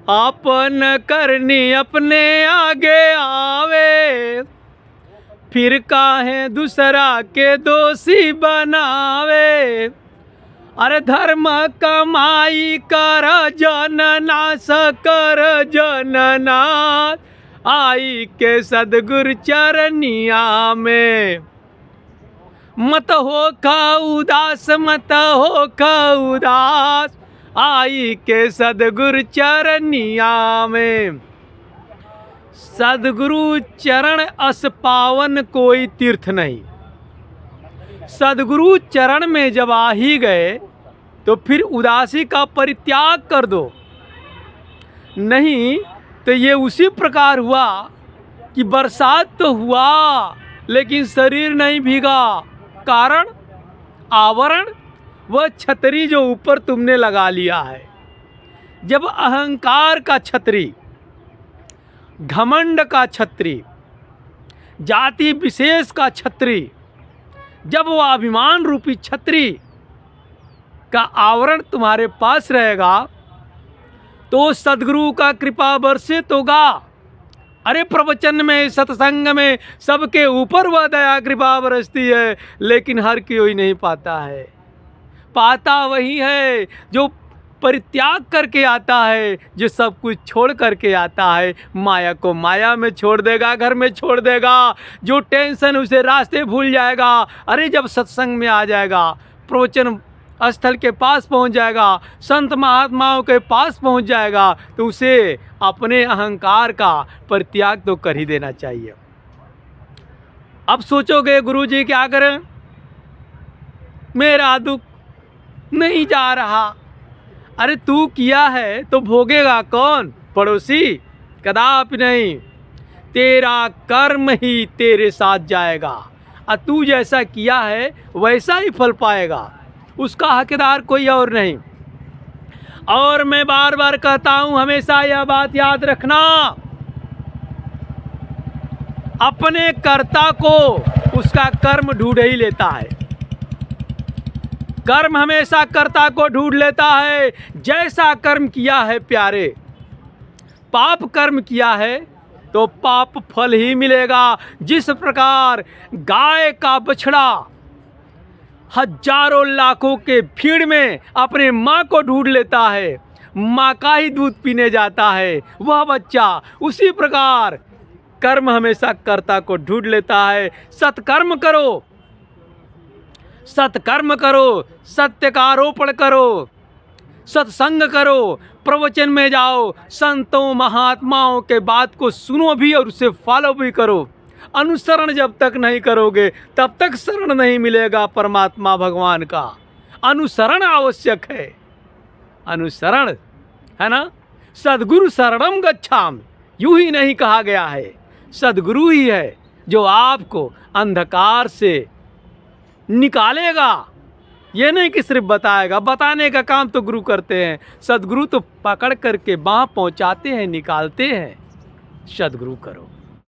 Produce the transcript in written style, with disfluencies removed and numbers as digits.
आपन करनी अपने आगे आवे, फिर काहे दूसरा के दोषी बनावे। अरे धर्म कमाई कर जननाश कर जननाश, आई के सदगुरु चरनिया में। मत हो खा उदास मत हो खा उदास, आई के सदगुरु चरनिया में। सदगुरु चरण अस पावन कोई तीर्थ नहीं। सदगुरु चरण में जब आ ही गए तो फिर उदासी का परित्याग कर दो। नहीं तो ये उसी प्रकार हुआ कि बरसात तो हुआ लेकिन शरीर नहीं भीगा। कारण आवरण वह छतरी जो ऊपर तुमने लगा लिया है। जब अहंकार का छतरी, घमंड का छतरी, जाति विशेष का छतरी, जब वो अभिमान रूपी छतरी का आवरण तुम्हारे पास रहेगा तो सद्गुरु का कृपा वर्षित होगा। अरे प्रवचन में सत्संग में सबके ऊपर वह दया कृपा बरसती है, लेकिन हर कोई नहीं पाता है। पाता वही है जो परित्याग करके आता है, जो सब कुछ छोड़ करके आता है। माया को माया में छोड़ देगा, घर में छोड़ देगा, जो टेंशन उसे रास्ते भूल जाएगा। अरे जब सत्संग में आ जाएगा, प्रवचन स्थल के पास पहुंच जाएगा, संत महात्माओं के पास पहुंच जाएगा, तो उसे अपने अहंकार का परित्याग तो कर ही देना चाहिए। अब सोचोगे गुरुजी क्या करें, मेरा दुख नहीं जा रहा। अरे तू किया है तो भोगेगा कौन? पड़ोसी? कदापि नहीं। तेरा कर्म ही तेरे साथ जाएगा और तू जैसा किया है वैसा ही फल पाएगा, उसका हकदार कोई और नहीं। और मैं बार बार कहता हूं, हमेशा यह बात याद रखना, अपने कर्ता को उसका कर्म ढूंढ ही लेता है। कर्म हमेशा कर्ता को ढूंढ लेता है। जैसा कर्म किया है प्यारे, पाप कर्म किया है तो पाप फल ही मिलेगा। जिस प्रकार गाय का बछड़ा हजारों लाखों के भीड़ में अपने माँ को ढूंढ लेता है, माँ का ही दूध पीने जाता है वह बच्चा, उसी प्रकार कर्म हमेशा कर्ता को ढूंढ लेता है। सत्कर्म करो, सत्कर्म करो, सत्य का आरोपण करो, सत्संग करो, प्रवचन में जाओ, संतों महात्माओं के बात को सुनो भी और उसे फॉलो भी करो। अनुसरण जब तक नहीं करोगे तब तक शरण नहीं मिलेगा परमात्मा भगवान का। अनुसरण आवश्यक है, अनुसरण है ना। सद्गुरु शरणम गच्छामि, यूं ही नहीं कहा गया है। सद्गुरु ही है जो आपको अंधकार से निकालेगा, ये नहीं कि सिर्फ बताएगा। बताने का काम तो गुरु करते हैं, सद्गुरु तो पकड़ करके बाँह पहुँचाते हैं, निकालते हैं। सद्गुरु करो।